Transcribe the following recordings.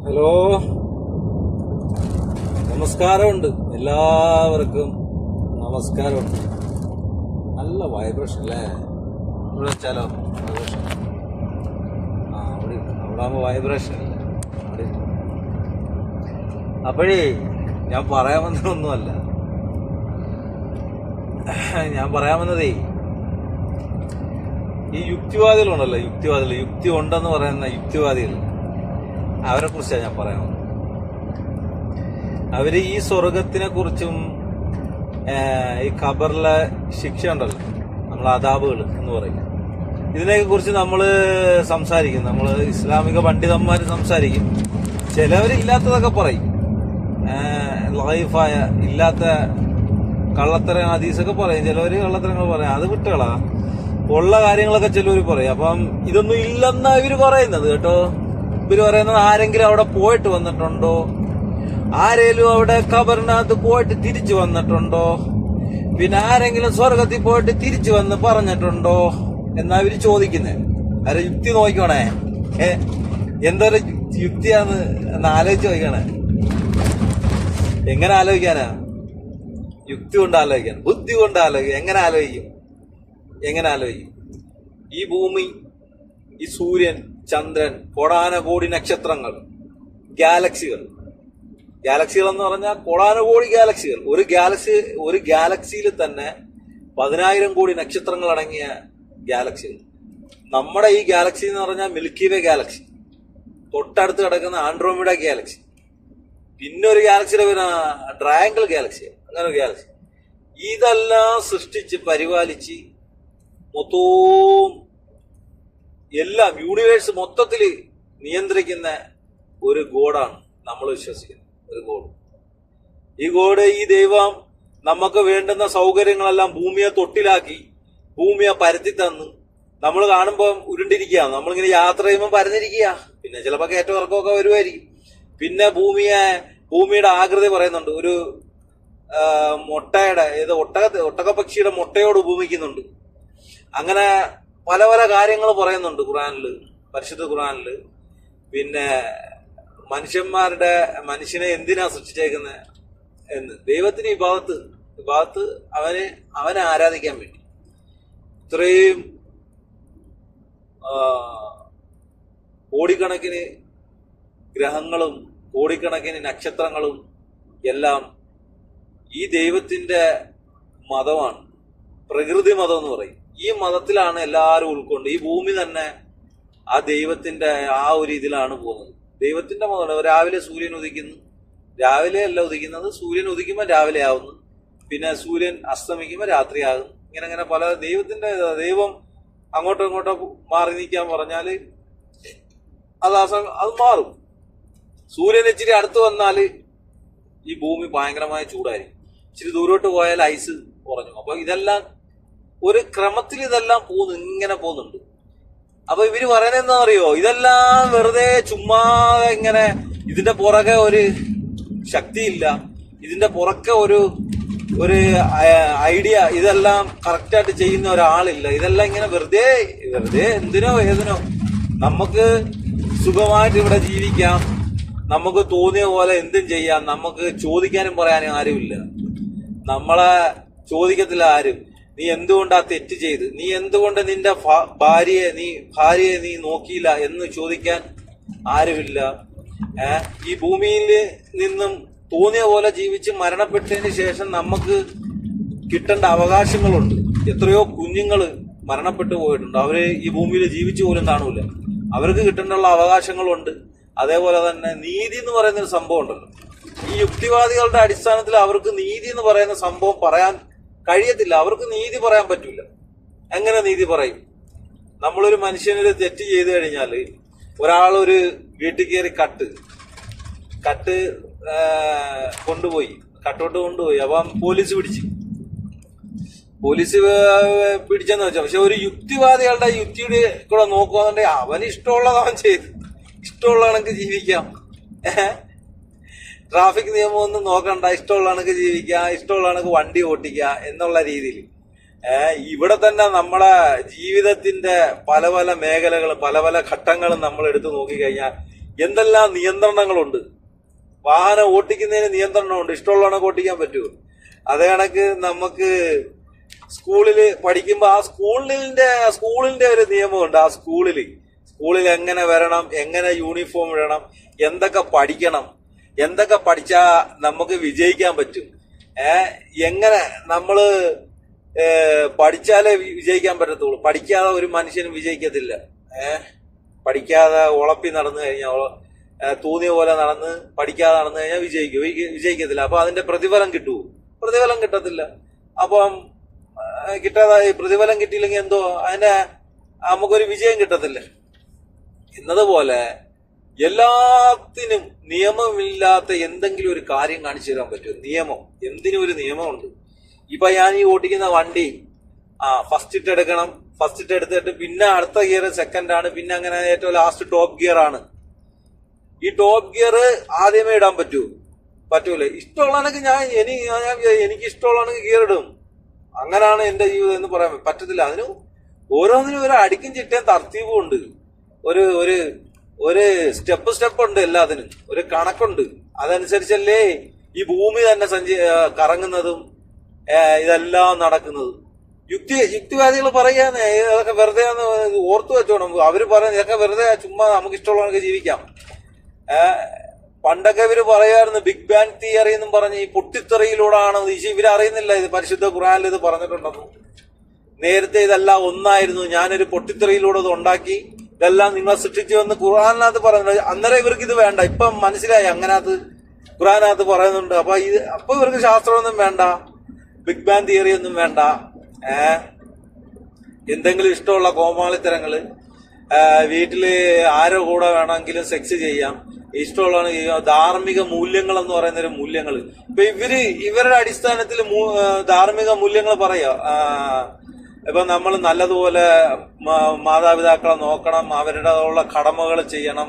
Hello, നമസ്കാരമുണ്ട് എല്ലാവർക്കും. നമസ്കാരമുണ്ട്. നല്ല വൈബ്രേഷൻ അല്ലേ? ഇവിടെ വെച്ചാലോ വൈബ്രേഷൻ? അവിടെ ആകുമ്പോൾ വൈബ്രേഷൻ അല്ലേ? അവിടെ അപ്പോഴേ ഞാൻ പറയാൻ വന്നതൊന്നുമല്ല. ഞാൻ പറയാൻ വന്നതേ, ഈ യുക്തിവാദികളുണ്ടല്ലോ, യുക്തി ഉണ്ടെന്ന് പറയുന്ന യുക്തിവാദികൾ, അവരെ കുറിച്ചാണ് ഞാൻ പറയാൻ വന്നത്. അവര് ഈ സ്വർഗത്തിനെ കുറിച്ചും ഈ ഖബറിലെ ശിക്ഷ ഉണ്ടല്ലോ, നമ്മൾ അദാബുകൾ എന്ന് പറയും, ഇതിനെയൊക്കെ കുറിച്ച് നമ്മൾ സംസാരിക്കും. നമ്മൾ ഇസ്ലാമിക പണ്ഡിതന്മാർ സംസാരിക്കും. ചിലവർ ഇല്ലാത്തതൊക്കെ പറയും, ലൈഫായ ഇല്ലാത്ത കള്ളത്തരം ഹദീസൊക്കെ പറയും. ചിലവർ കള്ളത്തരങ്ങൾ പറയും. അത് വിട്ടുകളാ, ഉള്ള കാര്യങ്ങളൊക്കെ ചിലവർ പറയും. അപ്പം ഇതൊന്നും ഇല്ലെന്നാ ഇവര് പറയുന്നത് കേട്ടോ. ഇവര് പറയുന്നത് ആരെങ്കിലും അവിടെ പോയിട്ട് വന്നിട്ടുണ്ടോ, ആരെങ്കിലും അവിടെ ഖബറിനകത്ത് പോയിട്ട് തിരിച്ചു വന്നിട്ടുണ്ടോ, പിന്നെ ആരെങ്കിലും സ്വർഗത്തിൽ പോയിട്ട് തിരിച്ചു വന്ന് പറഞ്ഞിട്ടുണ്ടോ എന്നാ ഇവര് ചോദിക്കുന്നത്. അവരെ യുക്തി നോക്കണേ, എന്തൊരു യുക്തിയാന്ന് എന്ന് ആലോചിച്ച് നോക്കണേ. എങ്ങനെ ആലോചിക്കാനാ? യുക്തി കൊണ്ട് ആലോചിക്കാൻ, ബുദ്ധി കൊണ്ട് ആലോചിക്കാം. എങ്ങനെ ആലോചിക്കും? ഈ ഭൂമി, ഈ സൂര്യൻ, ചന്ദ്രൻ, കോടാനകോടി നക്ഷത്രങ്ങൾ, ഗാലക്സികൾ എന്ന് പറഞ്ഞാൽ കോടാനകോടി ഗാലക്സികൾ. ഒരു ഗാലക്സിയിൽ തന്നെ 10,000 കോടി നക്ഷത്രങ്ങൾ അടങ്ങിയ ഗാലക്സികൾ. നമ്മുടെ ഈ ഗാലക്സി എന്ന് പറഞ്ഞാൽ മിൽക്കി വേ ഗാലക്സി, തൊട്ടടുത്ത് കിടക്കുന്ന ആൻഡ്രോമിഡ ഗാലക്സി, പിന്നെ ഒരു ഗാലക്സിയുടെ പേര് ട്രയാങ്കിൾ ഗാലക്സി, അങ്ങനെ ഒരു ഗാലക്സി. ഇതെല്ലാം സൃഷ്ടിച്ച് പരിപാലിച്ച് മൊത്തവും എല്ലാം യൂണിവേഴ്സ് മൊത്തത്തിൽ നിയന്ത്രിക്കുന്ന ഒരു ഗോഡാണ് നമ്മൾ വിശ്വസിക്കുന്നത്. ഒരു ഗോഡ്. ഈ ദൈവം നമുക്ക് വേണ്ടുന്ന സൗകര്യങ്ങളെല്ലാം ഭൂമിയെ തൊട്ടിലാക്കി, ഭൂമിയെ പരത്തി തന്ന്, നമ്മൾ കാണുമ്പോൾ ഉരുണ്ടിരിക്കുക, നമ്മളിങ്ങനെ യാത്ര ചെയ്യുമ്പോൾ പരന്നിരിക്കുക, പിന്നെ ചിലപ്പോൾ കയറ്റവർക്കമൊക്കെ വരുമായിരിക്കും. പിന്നെ ഭൂമിയുടെ ആകൃതി പറയുന്നുണ്ട്. ഒരു മുട്ടയുടെ ഒട്ടകപ്പക്ഷിയുടെ മുട്ടയോട് ഉപമിക്കുന്നുണ്ട്. അങ്ങനെ പല പല കാര്യങ്ങൾ പറയുന്നുണ്ട് പരിശുദ്ധ ഖുർആനില്. പിന്നെ മനുഷ്യനെ എന്തിനാ സൃഷ്ടിച്ചേക്കുന്നത് എന്ന്, ദൈവത്തിന് ഈ ഭാഗത്ത് അവനെ ആരാധിക്കാൻ വേണ്ടി. ഇത്രയും കോടിക്കണക്കിന് ഗ്രഹങ്ങളും കോടിക്കണക്കിന് നക്ഷത്രങ്ങളും എല്ലാം ഈ ദൈവത്തിന്റെ മതമാണ്, പ്രകൃതി മതം എന്ന് പറയും. ഈ മതത്തിലാണ് എല്ലാവരും ഉൾക്കൊണ്ട്, ഈ ഭൂമി തന്നെ ആ ദൈവത്തിന്റെ ആ ഒരു ഇതിലാണ് പോകുന്നത്. ദൈവത്തിന്റെ മതമാണ്. രാവിലെ സൂര്യൻ ഉദിക്കുന്നു, രാവിലെ അല്ല ഉദിക്കുന്നത്, സൂര്യൻ ഉദിക്കുമ്പോൾ രാവിലെ ആവുന്നു, പിന്നെ സൂര്യൻ അസ്തമിക്കുമ്പോൾ രാത്രിയാകും. ഇങ്ങനെ പല ദൈവം അങ്ങോട്ടോ ഇങ്ങോട്ടോ മാറി നിൽക്കാൻ പറഞ്ഞാല് അത് മാറും. സൂര്യൻ ഇച്ചിരി അടുത്ത് വന്നാല് ഈ ഭൂമി ഭയങ്കരമായ ചൂടായിരിക്കും. ഇച്ചിരി ദൂരോട്ട് പോയാൽ ഐസ് കുറഞ്ഞു. അപ്പൊ ഇതെല്ലാം ഒരു ക്രമത്തിൽ ഇതെല്ലാം ഇങ്ങനെ പോകുന്നുണ്ട്. അപ്പൊ ഇവര് പറയുന്നത് എന്താ അറിയോ? ഇതെല്ലാം വെറുതെ ചുമ്മാ ഇങ്ങനെ, ഇതിന്റെ പുറകെ ഒരു ശക്തിയില്ല, ഇതിന്റെ പുറകെ ഒരു ഐഡിയ, ഇതെല്ലാം കറക്റ്റായിട്ട് ചെയ്യുന്ന ഒരാളില്ല. ഇതെല്ലാം ഇങ്ങനെ വെറുതെ എന്തിനോ ഏതിനോ. നമുക്ക് സുഖമായിട്ട് ഇവിടെ ജീവിക്കാം, നമുക്ക് തോന്നിയ പോലെ എന്തും ചെയ്യാം, നമുക്ക് ചോദിക്കാനും പറയാനും ആരുമില്ല. നമ്മളെ ചോദിക്കത്തില്ല ആരും, നീ എന്തുകൊണ്ടാ തെറ്റ് ചെയ്ത്, നീ എന്തുകൊണ്ട് നിന്റെ ഭാര്യയെ നീ നോക്കിയില്ല എന്ന് ചോദിക്കാൻ ആരുമില്ല. ഈ ഭൂമിയിൽ നിന്നും തോന്നിയ പോലെ ജീവിച്ച് മരണപ്പെട്ടതിന് ശേഷം നമുക്ക് കിട്ടേണ്ട അവകാശങ്ങളുണ്ട്. എത്രയോ കുഞ്ഞുങ്ങൾ മരണപ്പെട്ടു പോയിട്ടുണ്ട്, അവര് ഈ ഭൂമിയിൽ ജീവിച്ചു പോലും കാണൂല. അവർക്ക് കിട്ടേണ്ടുള്ള അവകാശങ്ങളുണ്ട്. അതേപോലെ തന്നെ നീതി എന്ന് പറയുന്നൊരു സംഭവം ഉണ്ടല്ലോ. ഈ യുക്തിവാദികളുടെ അടിസ്ഥാനത്തിൽ അവർക്ക് നീതി എന്ന് പറയുന്ന സംഭവം പറയാൻ കഴിയത്തില്ല. അവർക്ക് നീതി പറയാൻ പറ്റില്ല. എങ്ങനെ നീതി പറയും? നമ്മളൊരു മനുഷ്യനൊരു തെറ്റ് ചെയ്തു കഴിഞ്ഞാൽ, ഒരാളൊരു വീട്ടിൽ കയറി കട്ട് കൊണ്ടുപോയി അപ്പം പോലീസ് പിടിച്ചെന്ന് വെച്ചാൽ, പക്ഷെ ഒരു യുക്തിവാദികളുടെ യുക്തിയുടെ കൂടെ നോക്കുകയാണെന്നുണ്ടെങ്കിൽ അവന് ഇഷ്ടമുള്ളത് അവൻ ചെയ്ത്, ഇഷ്ടമുള്ള കണക്ക് ജീവിക്കാം. ട്രാഫിക് നിയമമൊന്നും നോക്കണ്ട, ഇഷ്ടമുള്ള കണക്ക് ജീവിക്കാം, ഇഷ്ടമുള്ള കണക്ക് വണ്ടി ഓട്ടിക്കുക എന്നുള്ള രീതിയിൽ ഇവിടെ തന്നെ നമ്മളെ ജീവിതത്തിന്റെ പല പല മേഖലകളും പല പല ഘട്ടങ്ങളും നമ്മൾ എടുത്തു നോക്കിക്കഴിഞ്ഞാൽ എന്തെല്ലാം നിയന്ത്രണങ്ങളുണ്ട്. വാഹനം ഓട്ടിക്കുന്നതിന് നിയന്ത്രണമുണ്ട്. ഇഷ്ടമുള്ളവണക്ക് ഓട്ടിക്കാൻ പറ്റുമോ? അതേ കണക്ക് നമുക്ക് സ്കൂളില് പഠിക്കുമ്പോ ആ സ്കൂളിന്റെ ഒരു നിയമമുണ്ട്. ആ സ്കൂളിൽ എങ്ങനെ വരണം, എങ്ങനെ യൂണിഫോം ഇടണം, എന്തൊക്കെ പഠിക്കണം, എന്തൊക്കെ പഠിച്ചാ നമുക്ക് വിജയിക്കാൻ പറ്റും, എങ്ങനെ നമ്മള് പഠിച്ചാലേ വിജയിക്കാൻ പറ്റത്തുള്ളൂ. പഠിക്കാതെ ഒരു മനുഷ്യനും വിജയിക്കത്തില്ല. പഠിക്കാതെ ഉളപ്പി നടന്നു കഴിഞ്ഞാൽ, തോന്നിയ പോലെ നടന്ന് പഠിക്കാതെ നടന്നു കഴിഞ്ഞാൽ വിജയിക്കത്തില്ല. അപ്പൊ അതിന്റെ പ്രതിഫലം കിട്ടുമോ? പ്രതിഫലം കിട്ടത്തില്ല. അപ്പം പ്രതിഫലം കിട്ടിയില്ലെങ്കിൽ എന്തോ അതിന്റെ നമുക്കൊരു വിജയം കിട്ടത്തില്ല. എന്നതുപോലെ എല്ലാത്തിനും നിയമമില്ലാത്ത എന്തെങ്കിലും ഒരു കാര്യം കാണിച്ചു തരാൻ പറ്റുമോ? നിയമം, എന്തിനും ഒരു നിയമമുണ്ട്. ഇപ്പൊ ഞാൻ ഈ ഓടിക്കുന്ന വണ്ടി ഫസ്റ്റ് ഇട്ട് എടുക്കണം. ഫസ്റ്റ് ഇട്ട് എടുത്തിട്ട് പിന്നെ അടുത്ത ഗിയർ സെക്കൻഡ് ആണ്, പിന്നെ അങ്ങനെ ഏറ്റവും ലാസ്റ്റ് ടോപ്പ് ഗിയർ ആണ്. ഈ ടോപ്പ് ഗിയർ ആദ്യമേ ഇടാൻ പറ്റൂലേ? ഇഷ്ടമുള്ളതാണെങ്കിൽ എനിക്ക് ഇഷ്ടമുള്ളതാണെങ്കിൽ ഗിയർ ഇടും. അങ്ങനാണ് എന്റെ ജീവിതം എന്ന് പറയാൻ പറ്റത്തില്ല. അതിന് ഓരോന്നിനും ഒരു അടിക്കും ചിട്ടയും തർത്തീവും ഉണ്ട്. ഒരു സ്റ്റെപ്പ് ഉണ്ട്. എല്ലാത്തിനും ഒരു കണക്കുണ്ട്. അതനുസരിച്ചല്ലേ ഈ ഭൂമി തന്നെ കറങ്ങുന്നതും ഇതെല്ലാം നടക്കുന്നതും. യുക്തിവാദികൾ പറയാന്ന് ഇതൊക്കെ വെറുതെ ഓർത്തു വെച്ചോണം. അവര് പറയുന്നത് ഇതൊക്കെ വെറുതെ ചുമ്മാ നമുക്ക് ഇഷ്ടമുള്ളവർക്ക് ജീവിക്കാം. പണ്ടൊക്കെ ഇവര് പറയായിരുന്നു ബിഗ് ബാങ് തിയറി എന്നും പറഞ്ഞ് ഈ പൊട്ടിത്തെറിയിലൂടെയാണ്. ഇവരറിയുന്നില്ല ഇത് പരിശുദ്ധ ഖുർആനിൽ ഇത് പറഞ്ഞിട്ടുണ്ടെന്ന്. നേരത്തെ ഇതെല്ലാം ഒന്നായിരുന്നു, ഞാനൊരു പൊട്ടിത്തെറിയിലൂടെ ഇത് ഉണ്ടാക്കി, ഇതെല്ലാം നിങ്ങളെ സൃഷ്ടിച്ചു എന്ന് ഖുർആനിനകത്ത് പറയുന്നുണ്ട്. അന്നേരം ഇവർക്ക് ഇത് വേണ്ട. ഇപ്പം മനസ്സിലായി അങ്ങനകത്ത് ഖുർആനകത്ത് പറയുന്നുണ്ട്. അപ്പൊ ഇവർക്ക് ശാസ്ത്രമൊന്നും വേണ്ട, ബിഗ് ബാങ് തിയറി ഒന്നും വേണ്ട. എന്തെങ്കിലും ഇഷ്ടമുള്ള കോമാളിത്തരങ്ങള്, വീട്ടില് ആരോ കൂടെ വേണമെങ്കിലും സെക്സ് ചെയ്യാം, ഇഷ്ടമുള്ളതാണ് ചെയ്യാം. ധാർമ്മിക മൂല്യങ്ങൾ എന്ന് പറയുന്ന മൂല്യങ്ങൾ ഇപ്പൊ ഇവരുടെ അടിസ്ഥാനത്തിൽ ധാർമ്മിക മൂല്യങ്ങൾ പറയാ. ഇപ്പൊ നമ്മൾ നല്ലതുപോലെ മാതാപിതാക്കളെ നോക്കണം, അവരുടെ ഉള്ള കടമകൾ ചെയ്യണം,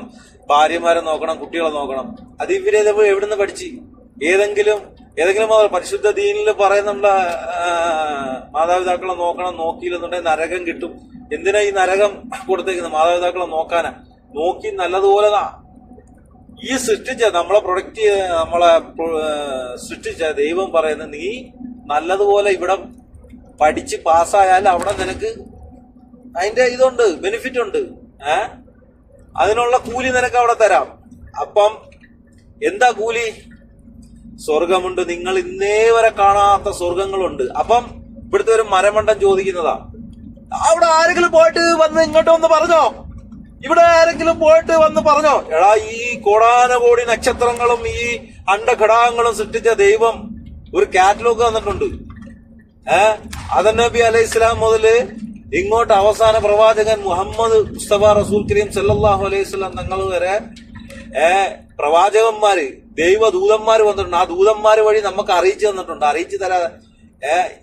ഭാര്യമാരെ നോക്കണം, കുട്ടികളെ നോക്കണം. അത് എവിടുന്ന് പഠിച്ച്? ഏതെങ്കിലും പരിശുദ്ധ ദീനിൽ പറയുന്നുണ്ട് മാതാപിതാക്കളെ നോക്കണം, നോക്കിയില്ലെന്നുണ്ടെങ്കിൽ നരകം കിട്ടും. എന്തിനാ ഈ നരകം കൊടുത്തേക്കുന്നത്? മാതാപിതാക്കളെ നോക്കാനാ. നോക്കി നല്ലതുപോലെ ഈ നമ്മളെ സൃഷ്ടിച്ച ദൈവം പറയുന്നത് നീ നല്ലതുപോലെ ഇവിടെ പഠിച്ച് പാസ്സായാൽ അവിടെ നിനക്ക് അതിന്റെ ഇതുണ്ട്, ബെനിഫിറ്റ് ഉണ്ട്. അതിനുള്ള കൂലി നിനക്ക് അവിടെ തരാം. അപ്പം എന്താ കൂലി? സ്വർഗമുണ്ട്. നിങ്ങൾ ഇന്നേ വരെ കാണാത്ത സ്വർഗങ്ങളുണ്ട്. അപ്പം ഇവിടുത്തെ ഒരു മരമണ്ടൻ ചോദിക്കുന്നതാ, അവിടെ ആരെങ്കിലും പോയിട്ട് വന്ന് ഇങ്ങോട്ട് വന്ന് പറഞ്ഞോ? ഇവിടെ ആരെങ്കിലും പോയിട്ട് വന്ന് പറഞ്ഞോ? എടാ, ഈ കോടാനകോടി നക്ഷത്രങ്ങളും ഈ അണ്ടഘടകങ്ങളും സൃഷ്ടിച്ച ദൈവം ഒരു കാറ്റലോഗ് തന്നിട്ടുണ്ട്. ആദം നബി അലൈഹി ഇസ്ലാം മുതല് ഇങ്ങോട്ട് അവസാന പ്രവാചകൻ മുഹമ്മദ് മുസ്തഫ റസൂൽ കരീം സല്ലല്ലാഹു അലൈഹി വസല്ലം തങ്ങൾ വരെ പ്രവാചകന്മാര്, ദൈവദൂതന്മാര് വന്നിട്ടുണ്ട്. ആ ദൂതന്മാര് വഴി നമുക്ക് അറിയിച്ചു തന്നിട്ടുണ്ട്. അറിയിച്ചു തരാതെ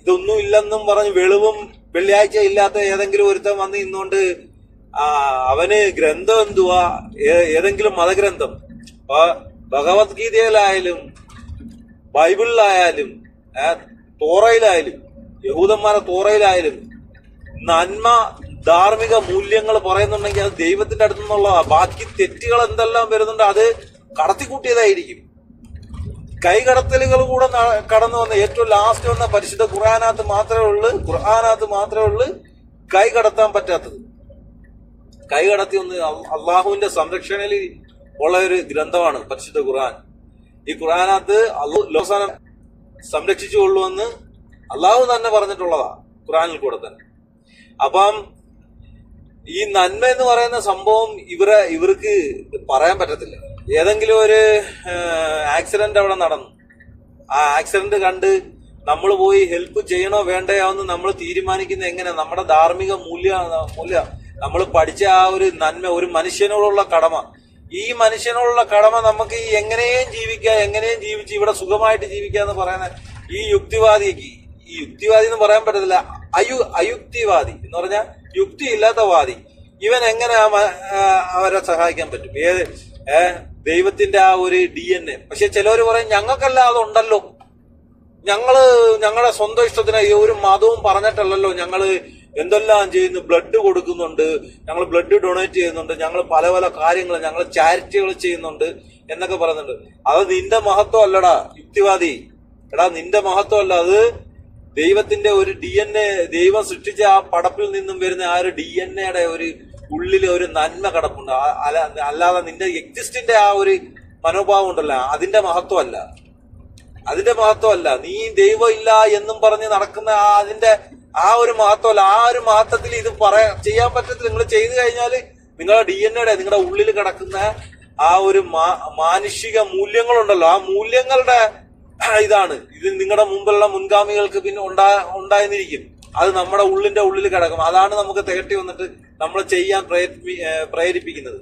ഇതൊന്നും ഇല്ലെന്നും പറഞ്ഞ് വെള്ളിയാഴ്ച ഇല്ലാത്ത ഏതെങ്കിലും ഒരുത്തൻ വന്ന് ഇന്നുകൊണ്ട് അവന് ഗ്രന്ഥം എന്തുവാ, ഏതെങ്കിലും മതഗ്രന്ഥം, ഭഗവത്ഗീതയിലായാലും ബൈബിളിലായാലും തോറയിലായാലും യഹൂദന്മാരെ തോറയിലായാലും നന്മ ധാർമ്മിക മൂല്യങ്ങൾ പറയുന്നുണ്ടെങ്കിൽ അത് ദൈവത്തിന്റെ അടുത്തു നിന്നുള്ളതാ. ബാക്കി തെറ്റുകൾ എന്തെല്ലാം വരുന്നുണ്ട് അത് കടത്തിക്കൂട്ടിയതായിരിക്കും. കൈകടത്തലുകൾ കൂടെ കടന്നു വന്ന ഏറ്റവും ലാസ്റ്റ് വന്ന പരിശുദ്ധ ഖുർആനകത്ത് മാത്രമേ ഉള്ളൂ കൈ കടത്താൻ പറ്റാത്തത്. കൈ കടത്തി ഒന്ന് അള്ളാഹുവിന്റെ സംരക്ഷണയിൽ ഉള്ള ഒരു ഗ്രന്ഥമാണ് പരിശുദ്ധ ഖുർആൻ. ഈ ഖുർആനകത്ത് ലോസാനം സംരക്ഷിച്ചുകൊള്ളുമെന്ന് അള്ളാഹു തന്നെ പറഞ്ഞിട്ടുള്ളതാ ഖുർആനിൽ കൂടെ തന്നെ. അപ്പം ഈ നന്മ എന്ന് പറയുന്ന സംഭവം ഇവർക്ക് പറയാൻ പറ്റത്തില്ല. ഏതെങ്കിലും ഒരു ആക്സിഡന്റ് അവിടെ നടന്നു, ആ ആക്സിഡന്റ് കണ്ട് നമ്മൾ പോയി ഹെൽപ്പ് ചെയ്യണോ വേണ്ടയോ എന്ന് നമ്മൾ തീരുമാനിക്കുന്നത് എങ്ങനെ? നമ്മുടെ ധാർമ്മിക മൂല്യ നമ്മൾ പഠിച്ച ആ ഒരു നന്മ, ഒരു മനുഷ്യനോടുള്ള കടമ, ഈ മനുഷ്യനോടുള്ള കടമ നമുക്ക് എങ്ങനെയും ജീവിച്ച് ഇവിടെ സുഖമായിട്ട് ജീവിക്കാന്ന് പറയുന്ന ഈ യുക്തിവാദി എന്ന് പറയാൻ പറ്റത്തില്ല, അയുക്തിവാദി എന്ന് പറഞ്ഞാൽ യുക്തി ഇല്ലാത്ത വാദി. ഇവൻ എങ്ങനെ അവരെ സഹായിക്കാൻ പറ്റും? ദൈവത്തിന്റെ ആ ഒരു DNA. പക്ഷെ ചിലവര് പറയും ഞങ്ങൾക്കല്ല അതുണ്ടല്ലോ, ഞങ്ങളുടെ സ്വന്തം ഇഷ്ടത്തിന് ഒരു മതവും പറഞ്ഞിട്ടല്ലല്ലോ ഞങ്ങള് എന്തെല്ലാം ചെയ്യുന്നു, ബ്ലഡ് കൊടുക്കുന്നുണ്ട്, ഞങ്ങൾ ബ്ലഡ് ഡൊണേറ്റ് ചെയ്യുന്നുണ്ട്, ഞങ്ങൾ പല പല കാര്യങ്ങൾ, ഞങ്ങൾ ചാരിറ്റികൾ ചെയ്യുന്നുണ്ട് എന്നൊക്കെ പറയുന്നുണ്ട്. അത് നിന്റെ മഹത്വം അല്ലടാ യുക്തിവാദി. എടാ നിന്റെ മഹത്വം അല്ല, അത് ദൈവത്തിന്റെ ഒരു DNA, ദൈവം സൃഷ്ടിച്ച ആ പടപ്പിൽ നിന്നും വരുന്ന ആ ഒരു DNA ഒരു ഉള്ളിൽ ഒരു നന്മ കിടപ്പുണ്ട്. അല്ലാതെ നിന്റെ എക്സിസ്റ്റിന്റെ ആ ഒരു മനോഭാവം ഉണ്ടല്ലോ, അതിന്റെ മഹത്വമല്ല, അതിന്റെ മഹത്വമല്ല. നീ ദൈവം ഇല്ല എന്നും പറഞ്ഞ് നടക്കുന്ന അതിന്റെ ആ ഒരു മഹത്വമല്ല. ആ ഒരു മഹത്വത്തിൽ ഇത് ചെയ്യാൻ പറ്റത്തില്ല. നിങ്ങൾ ചെയ്തു കഴിഞ്ഞാൽ നിങ്ങളുടെ DNA നിങ്ങളുടെ ഉള്ളിൽ കിടക്കുന്ന ആ ഒരു മാനുഷിക മൂല്യങ്ങളുണ്ടല്ലോ, ആ മൂല്യങ്ങളുടെ ഇതാണ് ഇത് നിങ്ങളുടെ മുമ്പുള്ള മുൻഗാമികൾക്ക് പിന്നെ ഉണ്ടായിരുന്നിരിക്കും. അത് നമ്മുടെ ഉള്ളിൽ കിടക്കും. അതാണ് നമുക്ക് തികട്ടി വന്നിട്ട് നമ്മൾ ചെയ്യാൻ പ്രേരിപ്പിക്കുന്നത്.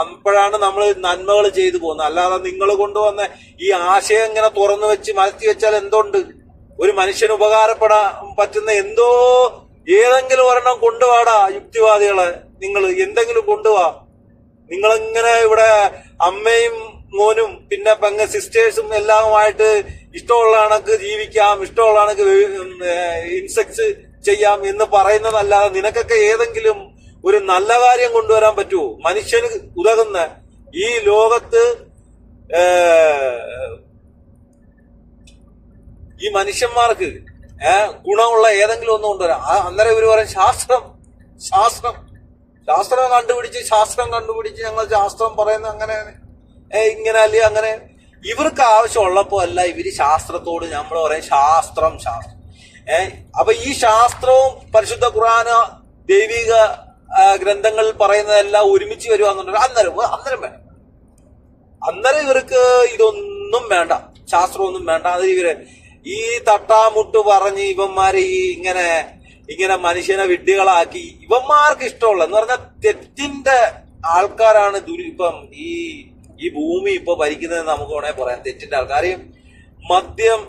അപ്പോഴാണ് നമ്മൾ നന്മകൾ ചെയ്തു പോകുന്നത്. അല്ലാതെ നിങ്ങൾ കൊണ്ടുവന്ന ഈ ആശയം ഇങ്ങനെ തുറന്നു വെച്ച് മലത്തി വെച്ചാൽ എന്തുണ്ട്? ഒരു മനുഷ്യന് ഉപകാരപ്പെടാൻ പറ്റുന്ന എന്തോ ഏതെങ്കിലും ഒരെണ്ണം കൊണ്ടുപോടാ യുക്തിവാദികളെ. നിങ്ങൾ എന്തെങ്കിലും കൊണ്ടുപോവാ. നിങ്ങളിങ്ങനെ ഇവിടെ അമ്മയും മോനും പിന്നെ പെങ്ങ സിസ്റ്റേഴ്സും എല്ലാമായിട്ട് ഇഷ്ടമുള്ള കണക്ക് ജീവിക്കാം, ഇഷ്ടമുള്ള കണക്ക് ഇൻസെക്ട്സ് ചെയ്യാം എന്ന് പറയുന്നതല്ലാതെ നിനക്കൊക്കെ ഏതെങ്കിലും ഒരു നല്ല കാര്യം കൊണ്ടുവരാൻ പറ്റുമോ? മനുഷ്യന് ഉതകുന്ന ഈ ലോകത്ത് ഈ മനുഷ്യന്മാർക്ക് ഗുണമുള്ള ഏതെങ്കിലും ഒന്നും കൊണ്ടുവരാം. അന്നേരം ഇവര് പറയും ശാസ്ത്രം കണ്ടുപിടിച്ച് ഞങ്ങൾ ശാസ്ത്രം പറയുന്നത് അങ്ങനെ ഇങ്ങനെ അല്ലേ അങ്ങനെ. ഇവർക്ക് ആവശ്യമുള്ളപ്പോ അല്ല ഇവര് ശാസ്ത്രത്തോട് നമ്മൾ പറയും ശാസ്ത്രം. അപ്പൊ ഈ ശാസ്ത്രവും പരിശുദ്ധ ഖുർആന ദൈവിക ഗ്രന്ഥങ്ങളിൽ പറയുന്നതെല്ലാം ഒരുമിച്ച് വരുവാന്നുണ്ടെങ്കിൽ അന്നേരം വേണം. അന്നേരം ഇവർക്ക് ഇതൊന്നും വേണ്ട, ശാസ്ത്രമൊന്നും വേണ്ട. അത് ഇവര് ഈ തട്ടാമുട്ട് പറഞ്ഞ് ഇവന്മാരെ ഈ ഇങ്ങനെ മനുഷ്യനെ വിഡ്ഢികളാക്കി ഇവന്മാർക്ക് ഇഷ്ടമുള്ള എന്ന് പറഞ്ഞാൽ തെറ്റിന്റെ ആൾക്കാരാണ് ഇപ്പം ഈ ഭൂമി ഇപ്പൊ ഭരിക്കുന്നത് നമുക്ക് വേണേ പറയാം. തെറ്റിന്റെ ആൾക്കാർ മദ്യം,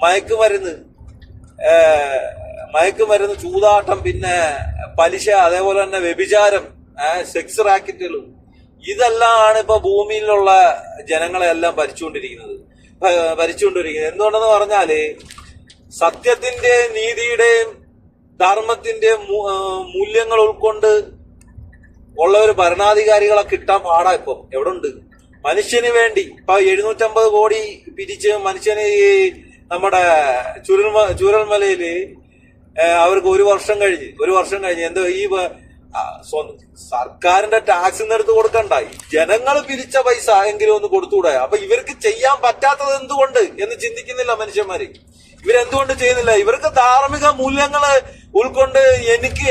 മയക്കുമരുന്ന്, ചൂതാട്ടം, പിന്നെ പലിശ, അതേപോലെ തന്നെ വ്യഭിചാരം, സെക്സ് റാക്കറ്റുകളും ഇതെല്ലാം ആണ് ഇപ്പൊ ഭൂമിയിലുള്ള ജനങ്ങളെല്ലാം ഭരിച്ചുകൊണ്ടിരിക്കുന്നത്. എന്തുകൊണ്ടെന്ന് പറഞ്ഞാല് സത്യത്തിന്റെ, നീതിയുടെയും ധർമ്മത്തിന്റെയും മൂല്യങ്ങൾ ഉൾക്കൊണ്ട് ഉള്ള ഒരു ഭരണാധികാരികളെ കിട്ടാൻ പാടാ. ഇപ്പം എവിടെ ഉണ്ട്? മനുഷ്യന് വേണ്ടി ഇപ്പൊ 750 കോടി പിരിച്ച് മനുഷ്യന് ഈ നമ്മുടെ ചുരൽമലയില് അവർക്ക് ഒരു വർഷം കഴിഞ്ഞ് എന്തോ ഈ സർക്കാരിന്റെ ടാക്സ് എടുത്ത് കൊടുക്കണ്ട, ജനങ്ങൾ പിരിച്ച പൈസ എങ്കിലും ഒന്ന് കൊടുത്തുകൂടെ? അപ്പൊ ഇവർക്ക് ചെയ്യാൻ പറ്റാത്തത് എന്തുകൊണ്ട് എന്ന് ചിന്തിക്കുന്നില്ല മനുഷ്യന്മാര്. ഇവരെന്തുകൊണ്ട് ചെയ്യുന്നില്ല? ഇവർക്ക് ധാർമ്മിക മൂല്യങ്ങള് ഉൾക്കൊണ്ട്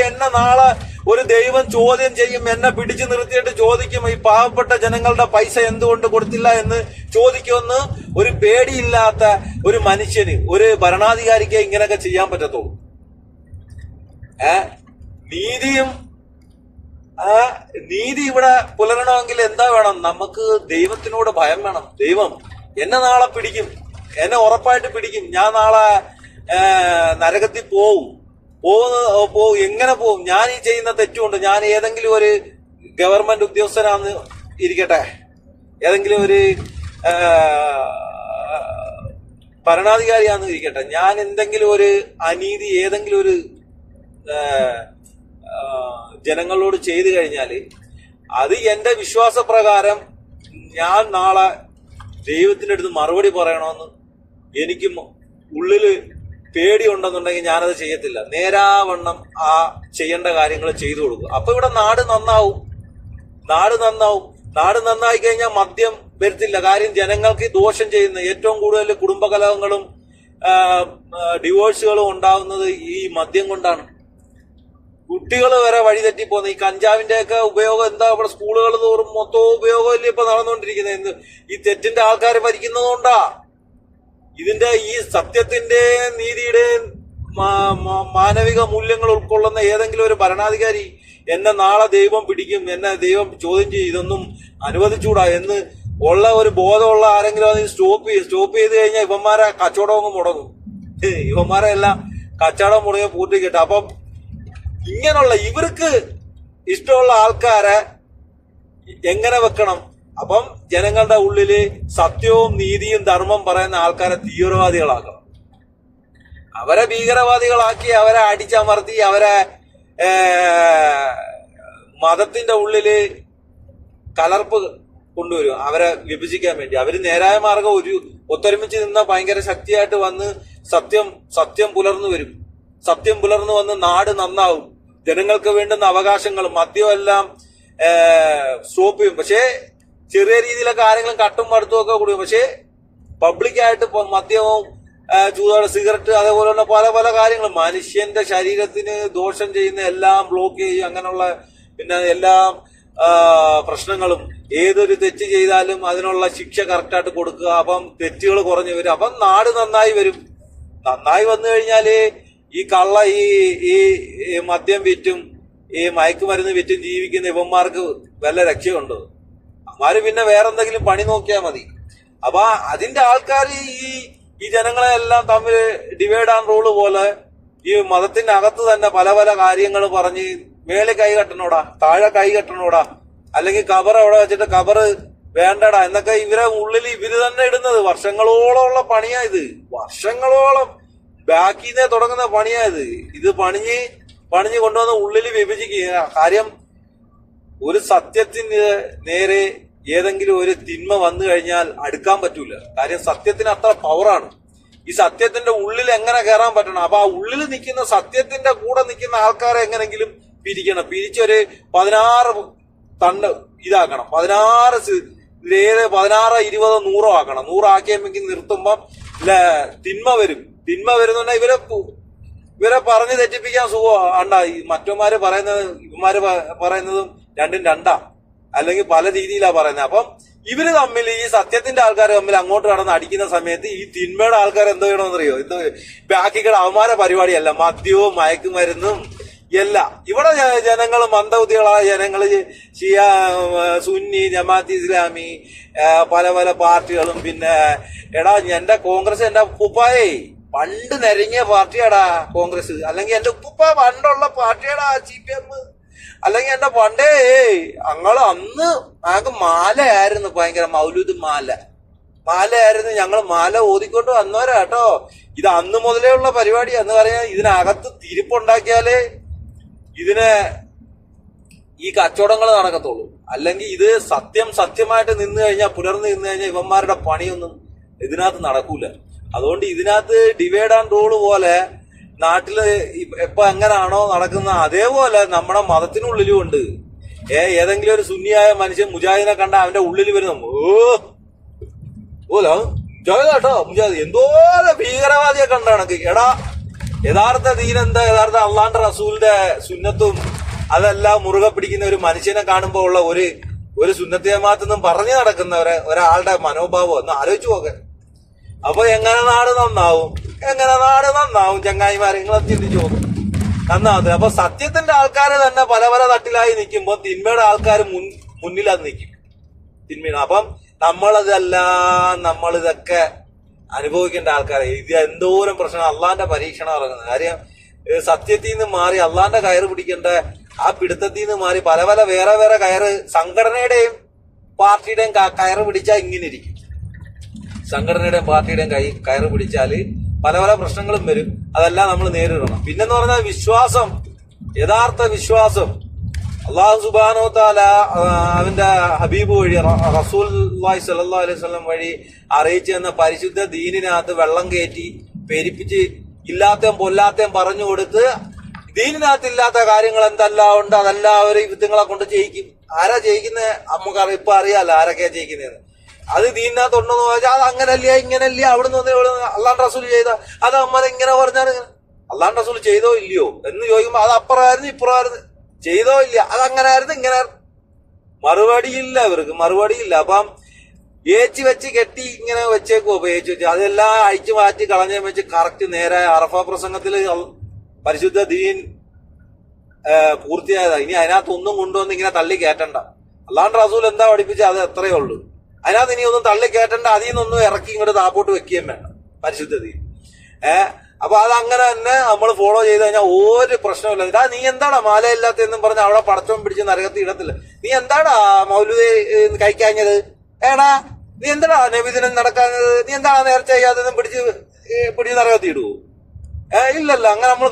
എന്നെ നാളെ ഒരു ദൈവം ചോദ്യം ചെയ്യും, എന്നെ പിടിച്ചു നിർത്തിയിട്ട് ചോദിക്കും ഈ പാവപ്പെട്ട ജനങ്ങളുടെ പൈസ എന്തുകൊണ്ട് കൊടുത്തില്ല എന്ന് ചോദിക്കുമെന്ന് ഒരു പേടിയില്ലാത്ത ഒരു മനുഷ്യന്, ഒരു ഭരണാധികാരിക്ക് ഇങ്ങനെയൊക്കെ ചെയ്യാൻ പറ്റത്തുള്ളൂ. നീതി ഇവിടെ പുലരണമെങ്കിൽ എന്താ വേണം? നമുക്ക് ദൈവത്തിനോട് ഭയം വേണം. ദൈവം എന്നെ നാളെ പിടിക്കും, എന്നെ ഉറപ്പായിട്ട് പിടിക്കും. ഞാൻ നാളെ നരകത്തിൽ പോവും. എങ്ങനെ പോവും? ഞാൻ ഈ ചെയ്യുന്ന തെറ്റുകൊണ്ട് ഞാൻ ഏതെങ്കിലും ഒരു ഗവൺമെന്റ് ഉദ്യോഗസ്ഥനാന്ന് ഇരിക്കട്ടെ, ഏതെങ്കിലും ഒരു ഭരണാധികാരിയാന്ന് ഇരിക്കട്ടെ, ഞാൻ എന്തെങ്കിലും ഒരു അനീതി ഏതെങ്കിലും ഒരു ജനങ്ങളോട് ചെയ്തു കഴിഞ്ഞാൽ അത് എന്റെ വിശ്വാസപ്രകാരം ഞാൻ നാളെ ദൈവത്തിന്റെ അടുത്ത് മറുപടി പറയണമെന്ന് എനിക്ക് ഉള്ളില് പേടിയുണ്ടെന്നുണ്ടെങ്കിൽ ഞാനത് ചെയ്യത്തില്ല. നേരാവണ്ണം ആ ചെയ്യേണ്ട കാര്യങ്ങൾ ചെയ്തു കൊടുക്കും. അപ്പൊ ഇവിടെ നാട് നന്നാവും. നാട് നന്നായി കഴിഞ്ഞാൽ മദ്യം വരത്തില്ല. കാര്യം ജനങ്ങൾക്ക് ദോഷം ചെയ്യുന്ന ഏറ്റവും കൂടുതൽ കുടുംബകലഹങ്ങളും ഡിവോഴ്സുകളും ഉണ്ടാവുന്നത് ഈ മദ്യം കൊണ്ടാണ്. കുട്ടികൾ വരെ വഴിതെറ്റിപ്പോകുന്നത് ഈ കഞ്ചാവിന്റെ ഒക്കെ ഉപയോഗം. എന്താ ഇവിടെ സ്കൂളുകൾ തോറും മൊത്തവും ഉപയോഗമല്ലേ ഇപ്പൊ നടന്നുകൊണ്ടിരിക്കുന്നത്? ഈ തെറ്റിന്റെ ആൾക്കാർ ഭരിക്കുന്നതുകൊണ്ടാ. ഇതിന്റെ ഈ സത്യത്തിന്റെ, നീതിയുടെ, മാനവിക മൂല്യങ്ങൾ ഉൾക്കൊള്ളുന്ന ഏതെങ്കിലും ഒരു ഭരണാധികാരി എന്നെ നാളെ ദൈവം പിടിക്കും, എന്നെ ദൈവം ചോദ്യം ചെയ്യും, ഇതൊന്നും അനുവദിച്ചൂടാ എന്ന് ഉള്ള ഒരു ബോധമുള്ള ആരെങ്കിലും അതിന് സ്റ്റോപ്പ് ചെയ്ത് കഴിഞ്ഞാൽ ഇവന്മാരെ കച്ചവടം അങ്ങ് മുടങ്ങും. ഇവന്മാരെ എല്ലാം കച്ചവടം മുടങ്ങി പൂർത്തിക്കിട്ടും. അപ്പം ഇങ്ങനെയുള്ള ഇവർക്ക് ഇഷ്ടമുള്ള ആൾക്കാരെ എങ്ങനെ വെക്കണം? അപ്പം ജനങ്ങളുടെ ഉള്ളില് സത്യവും നീതിയും ധർമ്മം പറയുന്ന ആൾക്കാരെ തീവ്രവാദികളാക്കണം. അവരെ ഭീകരവാദികളാക്കി, അവരെ അടിച്ചമർത്തി, അവരെ മതത്തിന്റെ ഉള്ളില് കലർപ്പ് കൊണ്ടുവരും അവരെ വിഭജിക്കാൻ വേണ്ടി. അവര് നേരായ മാർഗം ഒത്തൊരുമിച്ച് നിന്ന ഭയങ്കര ശക്തിയായിട്ട് വന്ന് സത്യം പുലർന്നു വരും. സത്യം പുലർന്നു വന്ന് നാട് നന്നാവും. ജനങ്ങൾക്ക് വേണ്ടുന്ന അവകാശങ്ങളും മദ്യവും എല്ലാം സ്റ്റോപ്പ് ചെയ്യും. പക്ഷേ ചെറിയ രീതിയിലൊക്കെ ആരെങ്കിലും കട്ടും മടുത്തും ഒക്കെ കൊടുക്കും. പക്ഷേ പബ്ലിക്കായിട്ട് മദ്യവും ചൂതാട് സിഗരറ്റ് അതേപോലെയുള്ള പല പല കാര്യങ്ങളും മനുഷ്യന്റെ ശരീരത്തിന് ദോഷം ചെയ്യുന്ന എല്ലാം ബ്ലോക്ക് ചെയ്യും. അങ്ങനെയുള്ള പിന്നെ എല്ലാം പ്രശ്നങ്ങളും ഏതൊരു തെറ്റ് ചെയ്താലും അതിനുള്ള ശിക്ഷ കറക്റ്റായിട്ട് കൊടുക്കുക. അപ്പം തെറ്റുകൾ കുറഞ്ഞു വരും. അപ്പം നാട് നന്നായി വരും. നന്നായി വന്നു കഴിഞ്ഞാല് ഈ കള്ള ഈ മദ്യം വിറ്റും ഈ മയക്കുമരുന്ന് വിറ്റും ജീവിക്കുന്ന ഇവന്മാർക്ക് വല്ല രക്ഷയുണ്ടോ? അവന്മാര് പിന്നെ വേറെന്തെങ്കിലും പണി നോക്കിയാൽ മതി. അപ്പൊ അതിന്റെ ആൾക്കാർ ഈ ജനങ്ങളെ എല്ലാം തമ്മിൽ ഡിവൈഡ് ആൻഡ് റൂള് പോലെ ഈ മതത്തിന്റെ അകത്ത് തന്നെ പല പല കാര്യങ്ങൾ പറഞ്ഞ് മേലെ കൈ കെട്ടണോടാ, താഴെ കൈ കെട്ടണോടാ, അല്ലെങ്കിൽ കബർ അവിടെ വെച്ചിട്ട് കബറ് വേണ്ടടാ എന്നൊക്കെ ഇവരെ ഉള്ളിൽ ഇവര് തന്നെ ഇടുന്നത്. വർഷങ്ങളോളം ഉള്ള പണിയായത്. വർഷങ്ങളോളം ബാക്കിന്നേ തുടങ്ങുന്ന പണിയായത്. ഇത് പണിഞ്ഞ് കൊണ്ടുവന്ന് ഉള്ളിൽ വിഭജിക്കുക. കാര്യം ഒരു സത്യത്തിന് നേരെ ഏതെങ്കിലും ഒരു തിന്മ വന്നു കഴിഞ്ഞാൽ അടുക്കാൻ പറ്റൂല. കാര്യം സത്യത്തിന് അത്ര പവറാണ്. ഈ സത്യത്തിന്റെ ഉള്ളിൽ എങ്ങനെ കയറാൻ പറ്റണം? അപ്പൊ ആ ഉള്ളിൽ നിൽക്കുന്ന സത്യത്തിന്റെ കൂടെ നിൽക്കുന്ന ആൾക്കാരെ എങ്ങനെങ്കിലും പിരിക്കണം. പിരിച്ചൊരു 16 തണ്ട് ഇതാക്കണം. 16 20 100 ആക്കണം. 100 ആക്കിയെങ്കിൽ നിർത്തുമ്പം തിന്മ വരും. തിന്മ വരുന്നുണ്ടെങ്കിൽ ഇവരെ പറഞ്ഞ് തെറ്റിപ്പിക്കാൻ സുഖം ഈ മറ്റന്മാര് പറയുന്നത് ഇവന്മാര് പറയുന്നതും രണ്ടും രണ്ടാ, അല്ലെങ്കിൽ പല രീതിയിലാ പറയുന്നത്. അപ്പം ഇവര് തമ്മിൽ ഈ സത്യത്തിന്റെ ആൾക്കാർ തമ്മിൽ അങ്ങോട്ട് കടന്ന് അടിക്കുന്ന സമയത്ത് ഈ തിന്മയുടെ ആൾക്കാർ എന്തോ ചെയ്യണമെന്നറിയോ? ബാക്കികൾ അവന്മാരെ പരിപാടിയല്ല, മദ്യവും മയക്കുമരുന്നും എല്ലാം. ഇവിടെ ജനങ്ങൾ മന്ദബുദ്ധികളായ ജനങ്ങള് ഷിയ, സുന്നി, ജമാഅത്ത് ഇസ്ലാമി, പല പല പാർട്ടികളും. പിന്നെ എടാ എന്റെ കോൺഗ്രസ് എന്റെ ഉപ്പുപ്പായേ പണ്ട് നിരങ്ങിയ പാർട്ടിയാടാ കോൺഗ്രസ്, അല്ലെങ്കിൽ എന്റെ ഉപ്പുപ്പ പണ്ടുള്ള പാർട്ടിയാടാ CPM, അല്ലെങ്കിൽ എന്റെ പണ്ടേ അന്ന് ഞങ്ങൾക്ക് മാലയായിരുന്നു, ഭയങ്കര മൗലൂദ് മാലയായിരുന്നു. ഞങ്ങൾ മാല ഓതിക്കൊണ്ട് വന്നവരാ കേട്ടോ. ഇത് അന്ന് മുതലേ ഉള്ള പരിപാടിയാ. എന്ന് പറയാൻ ഇതിനകത്ത് തിരിപ്പുണ്ടാക്കിയാലേ ഈ കച്ചവടങ്ങൾ നടക്കത്തുള്ളൂ. അല്ലെങ്കിൽ ഇത് സത്യമായിട്ട് നിന്ന് കഴിഞ്ഞാൽ, പുലർന്ന് നിന്ന് കഴിഞ്ഞാൽ ഇവന്മാരുടെ പണിയൊന്നും ഇതിനകത്ത് നടക്കൂല. അതുകൊണ്ട് ഇതിനകത്ത് ഡിവൈഡ് ആൻഡ് റൂള് പോലെ നാട്ടില് ഇപ്പൊ എങ്ങനാണോ നടക്കുന്ന അതേപോലെ നമ്മുടെ മതത്തിനുള്ളിലും ഉണ്ട്. ഏതെങ്കിലും ഒരു സുന്നിയായ മനുഷ്യൻ മുജാഹിദിനെ കണ്ട അവന്റെ ഉള്ളിൽ വരുന്ന മുജാഹിദ് കേട്ടോ, മുജാഹിദ് എന്തോരം ഭീകരവാദിയെ കണ്ട കണക്ക്. എടാ യഥാർത്ഥ ദീനെന്താ, യഥാർത്ഥ അള്ളാന്റെ റസൂലിന്റെ സുന്നത്തും അതെല്ലാം മുറുകെ പിടിക്കുന്ന ഒരു മനുഷ്യനെ കാണുമ്പോ ഉള്ള ഒരു സുന്നത്ത് ജമാഅത്തെന്നും പറഞ്ഞു നടക്കുന്ന ഒരാളുടെ മനോഭാവം ഒന്ന് ആലോചിച്ചു പോകെ. അപ്പൊ എങ്ങനെ നാട് നന്നാവും ചങ്ങായിമാരെ, നിങ്ങളെ ചിന്തിച്ചു പോകും നന്നാവത്. അപ്പൊ സത്യത്തിന്റെ ആൾക്കാര് തന്നെ പല പല തട്ടിലായി നിൽക്കുമ്പോ തിന്മയുടെ ആൾക്കാർ മുന്നിലത് നിൽക്കും. തിന്മയുടെ അപ്പം നമ്മളിതൊക്കെ അനുഭവിക്കേണ്ട ആൾക്കാരെ. ഇത് എന്തോരം പ്രശ്നം, അള്ളാന്റെ പരീക്ഷണം ഇറങ്ങുന്നത്. കാര്യം സത്യത്തിൽ നിന്ന് മാറി അള്ളാന്റെ കയറ് പിടിക്കേണ്ട ആ പിടുത്തത്തിൽ നിന്ന് മാറി പല പല വേറെ കയറ് സംഘടനയുടെയും പാർട്ടിയുടെയും കയറ് പിടിച്ചാൽ ഇങ്ങനെ ഇരിക്കും. സംഘടനയുടെയും പാർട്ടിയുടെയും കയറ് പിടിച്ചാല് പല പല പ്രശ്നങ്ങളും വരും. അതെല്ലാം നമ്മൾ നേരിടണം. പിന്നെന്ന് പറഞ്ഞാൽ വിശ്വാസം, യഥാർത്ഥ വിശ്വാസം അള്ളാഹു സുബ്ഹാനഹു വ തആല അവന്റെ ഹബീബ് വഴി റസൂലുള്ളാഹി സ്വല്ലല്ലാഹു അലൈഹി വസല്ലം വഴി അറിയിച്ചു തന്ന പരിശുദ്ധ ദീനിനകത്ത് വെള്ളം കയറ്റി പെരിപ്പിച്ച് ഇല്ലാത്തയും പൊല്ലാത്തയും പറഞ്ഞു കൊടുത്ത് ദീനിനകത്ത് ഇല്ലാത്ത കാര്യങ്ങൾ എന്തെല്ലാം ഉണ്ട് അതെല്ലാം അവർ ഇതുങ്ങളെ കൊണ്ട് ചെയ്യിക്കും. ആരാ ജയിക്കുന്നത്? നമുക്ക് ഇപ്പൊ അറിയാലോ ആരൊക്കെയാ ജയിക്കുന്നതെന്ന്. അത് ദീനിനകത്ത് ഉണ്ടെന്ന് ചോദിച്ചാൽ അത് അങ്ങനല്ല ഇങ്ങനല്ല, അവിടുന്ന് അള്ളാഹ് റസൂൽ ചെയ്ത അത് അമ്മ ഇങ്ങനെ പറഞ്ഞാൽ അള്ളാഹ് റസൂൽ ചെയ്തോ ഇല്ലയോ എന്ന് ചോദിക്കുമ്പോ അത് അപ്പുറമായിരുന്നു ഇപ്പുറമായിരുന്നു, ചെയ്തോ ഇല്ല, അത് അങ്ങനെ ആയിരുന്നു ഇങ്ങനെ. മറുപടിയില്ല, ഇവർക്ക് മറുപടിയില്ല. അപ്പം ഏച്ചി വെച്ച് കെട്ടി ഇങ്ങനെ വെച്ചേക്കുവോ? അപ്പൊ ഏച്ചി വെച്ച് അതെല്ലാം അഴിച്ചു മാറ്റി കളഞ്ഞ വെച്ച് കറക്റ്റ് നേരെ അറഫ പ്രസംഗത്തില് പരിശുദ്ധ ദീൻ പൂർത്തിയായതാ. ഇനി അതിനകത്ത് ഒന്നും കൊണ്ടുവന്ന് ഇങ്ങനെ തള്ളി കയറ്റണ്ട. അള്ളാഹ് റസൂൽ എന്താ പഠിപ്പിച്ച അത് എത്രയേ ഉള്ളൂ. അതിനകത്ത് ഇനി ഒന്നും തള്ളി കയറ്റണ്ട, അതിൽ നിന്നൊന്നും ഇറക്കി ഇങ്ങോട്ട് താപ്പോട്ട് വെക്കുകയും വേണ്ട പരിശുദ്ധ ദീൻ. അപ്പൊ അത് അങ്ങനെ തന്നെ നമ്മൾ ഫോളോ ചെയ്ത് കഴിഞ്ഞാൽ ഒരു പ്രശ്നമില്ല. നീ എന്താടാ മാലയില്ലാത്തെന്നും പറഞ്ഞ് അവിടെ പടച്ചോൻ പിടിച്ച് നരകത്തി ഇടത്തില്ല. നീ എന്താടാ മൗലൂദ് കഴിക്കാഞ്ഞത്? നീ എന്താടാ നബിദിനം നടക്കാഞ്ഞത്? നീ എന്താടാ നേർച്ച ചെയ്യാതെന്നും പിടിച്ച് നരകത്തി ഇടുവോ? ഇല്ലല്ല. അങ്ങനെ നമ്മൾ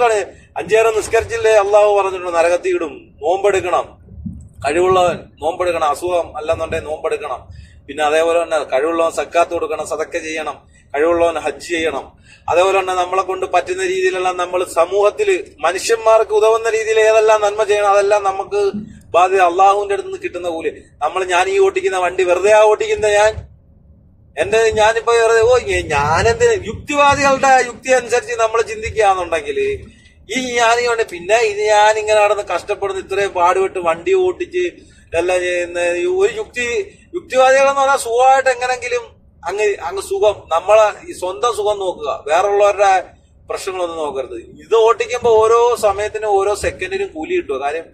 5 നേരം നിസ്കരിച്ചില്ലേ അള്ളാഹു പറഞ്ഞിട്ടുണ്ട് നരകത്തിയിടും. നോമ്പെടുക്കണം, കഴിവുള്ളവൻ നോമ്പെടുക്കണം, അസുഖം അല്ലെന്നുണ്ടെങ്കിൽ നോമ്പെടുക്കണം. പിന്നെ അതേപോലെ തന്നെ കഴിവുള്ളവൻ സക്കാത്ത് കൊടുക്കണം, സദക്ക ചെയ്യണം, കഴിവുള്ളവൻ ഹജ്ജ് ചെയ്യണം. അതേപോലെ തന്നെ നമ്മളെ കൊണ്ട് പറ്റുന്ന രീതിയിലെല്ലാം നമ്മൾ സമൂഹത്തിൽ മനുഷ്യന്മാർക്ക് ഉതവുന്ന രീതിയിൽ ഏതെല്ലാം നന്മ ചെയ്യണം അതെല്ലാം നമുക്ക് ബാധ്യത. അള്ളാഹുവിന്റെ അടുത്ത് നിന്ന് കിട്ടുന്ന കൂലി. ഞാൻ ഈ ഓട്ടിക്കുന്ന വണ്ടി വെറുതെ ഓട്ടിക്കുന്ന ഞാനിപ്പോ ഞാനെന്തിന് യുക്തിവാദികളുടെ യുക്തി അനുസരിച്ച് നമ്മൾ ചിന്തിക്കുകയാണെന്നുണ്ടെങ്കിൽ ഞാനിങ്ങനെ പിന്നെ ഞാനിങ്ങനെ നടന്ന് കഷ്ടപ്പെടുന്നു, ഇത്രയും പാടുപെട്ട് വണ്ടി ഓട്ടിച്ച് എല്ലാം ചെയ്യുന്ന ഒരു യുക്തിവാദികളെന്ന് പറഞ്ഞാൽ സുഖമായിട്ട് എങ്ങനെങ്കിലും അങ്ങ് സുഖം, നമ്മളെ ഈ സ്വന്തം സുഖം നോക്കുക, വേറുള്ളവരുടെ പ്രശ്നങ്ങളൊന്നും നോക്കരുത്. ഇത് ഓട്ടിക്കുമ്പോ ഓരോ സമയത്തിനും ഓരോ സെക്കൻഡിനും കൂലി കിട്ടുക. കാര്യം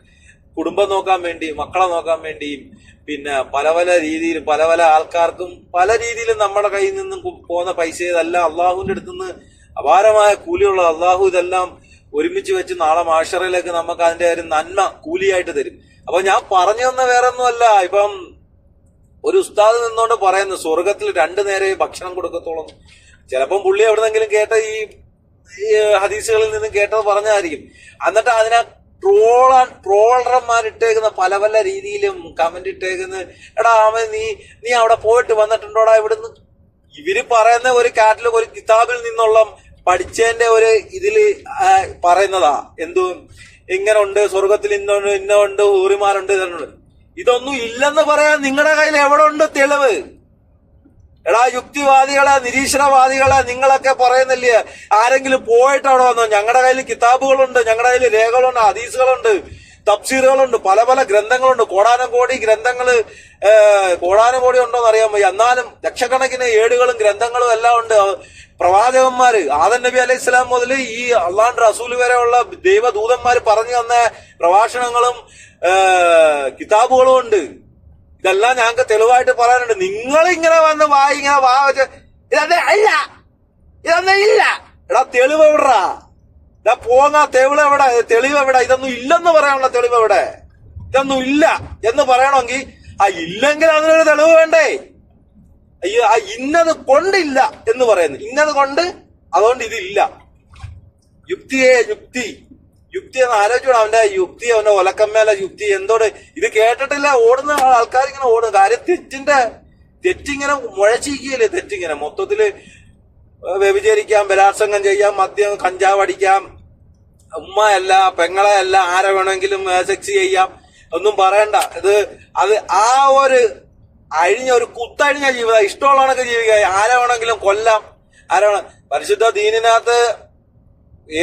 കുടുംബം നോക്കാൻ വേണ്ടിയും മക്കളെ നോക്കാൻ വേണ്ടിയും പിന്നെ പല പല രീതിയിലും പല പല ആൾക്കാർക്കും പല രീതിയിലും നമ്മുടെ കയ്യിൽ നിന്നും പോകുന്ന പൈസ ഇതെല്ലാം അള്ളാഹുവിന്റെ അടുത്തുനിന്ന് അപാരമായ കൂലിയുള്ള അള്ളാഹു ഇതെല്ലാം ഒരുമിച്ച് വെച്ച് നാളെ മാഷറയിലേക്ക് നമുക്ക് അതിന്റെ ഒരു നന്മ കൂലിയായിട്ട് തരും. അപ്പൊ ഞാൻ പറഞ്ഞു തന്ന വേറെ ഒന്നുമല്ല. ഇപ്പം ഒരു ഉസ്താദ് നിന്നോണ്ട് പറയുന്നു സ്വർഗത്തിൽ 2 നേരം ഭക്ഷണം കൊടുക്കത്തോളം. ചിലപ്പം പുള്ളി എവിടെന്നെങ്കിലും കേട്ട ഈ ഹദീസുകളിൽ നിന്നും കേട്ടത് പറഞ്ഞായിരിക്കും. എന്നിട്ട് അതിനെ ട്രോളർമാരിട്ടേക്കുന്ന പല പല രീതിയിലും കമന്റ് ഇട്ടേക്കുന്ന, എടാ അവൻ നീ അവിടെ പോയിട്ട് വന്നിട്ടുണ്ടോടാ ഇവിടുന്ന്. ഇവര് പറയുന്ന ഒരു കാറ്റലോഗ് ഒരു കിതാബിൽ നിന്നുള്ള പഠിച്ചതിന്റെ ഒരു ഇതില് പറയുന്നതാ. ഇങ്ങനെ ഉണ്ട് സ്വർഗത്തിൽ ഇന്നുണ്ട് ഊറിമാരുണ്ട് ഇതുണ്ട്. ഇതൊന്നും ഇല്ലെന്ന് പറയാൻ നിങ്ങളുടെ കയ്യിൽ എവിടെ ഉണ്ട് തെളിവ്? എടാ യുക്തിവാദികളെ നിരീശ്വരവാദികളെ നിങ്ങളൊക്കെ പറയുന്നില്ലേ ആരെങ്കിലും പോയിട്ട് അവിടെ വന്നോ? ഞങ്ങളുടെ കയ്യിൽ കിതാബുകളുണ്ട്, ഞങ്ങളുടെ കയ്യിൽ രേഖകളുണ്ട്, ഹദീസുകളുണ്ട്, തഫ്സീറുകളുണ്ട്, പല പല ഗ്രന്ഥങ്ങളുണ്ട്, കോടാനുകോടി ഗ്രന്ഥങ്ങള്. കോടാനുകോടി ഉണ്ടോന്ന് അറിയാൻ വയ്യ, എന്നാലും ലക്ഷക്കണക്കിന് ഏടുകളും ഗ്രന്ഥങ്ങളും എല്ലാം ഉണ്ട്. പ്രവാചകന്മാര് ആദം നബി അലൈഹി സ്വലാം മുതൽ ഈ അള്ളാഹുവിന്റെ റസൂൽ വരെയുള്ള ദൈവദൂതന്മാര് പറഞ്ഞു തന്ന പ്രഭാഷണങ്ങളും കിതാബുകളും ഉണ്ട്. ഇതെല്ലാം ഞങ്ങൾക്ക് തെളിവായിട്ട് പറയാനുണ്ട്. നിങ്ങൾ ഇങ്ങനെ വന്ന് ഇങ്ങനെ വെച്ച് ഇതൊന്നും ഇല്ല. എടാ തെളിവ് എവിടാ? ഇതാ പോങ്ങാ തെളിവ് എവിടെ? ഇതൊന്നും ഇല്ലെന്ന് പറയാനുള്ള തെളിവ് എവിടെ? ഇതൊന്നും ഇല്ല എന്ന് പറയണമെങ്കിൽ ഇല്ലെങ്കിൽ അതിനൊരു തെളിവ് വേണ്ടേ? അയ്യോ ഇന്നത് കൊണ്ടില്ല എന്ന് പറയുന്നു, ഇന്നത് കൊണ്ട് അതുകൊണ്ട് ഇതില്ല. യുക്തി എന്ന് ആലോചിക്കണം. അവന്റെ യുക്തി, അവന്റെ ഒലക്കമ്മേലെ യുക്തി എന്തോട് ഇത് കേട്ടിട്ടില്ല ഓടുന്ന ആൾക്കാർ ഇങ്ങനെ ഓടുന്നു. കാര്യം തെറ്റിങ്ങനെ മുഴച്ചിരിക്കുകയല്ലേ. തെറ്റിങ്ങനെ മൊത്തത്തില് വ്യഭിചരിക്കാം, ബലാത്സംഗം ചെയ്യാം, മദ്യം കഞ്ചാവ് അടിക്കാം, ഉമ്മയല്ല പെങ്ങളെയല്ല ആരെ വേണമെങ്കിലും സെക്സ് ചെയ്യാം, ഒന്നും പറയണ്ട. അത് ആ ഒരു ഒരു കുത്തഴിഞ്ഞ ജീവിതം. ഇഷ്ടമുള്ളവനൊക്കെ ജീവിക്കുക, ആരെ വേണമെങ്കിലും കൊല്ലാം, പരിശുദ്ധ ദീനിനകത്ത്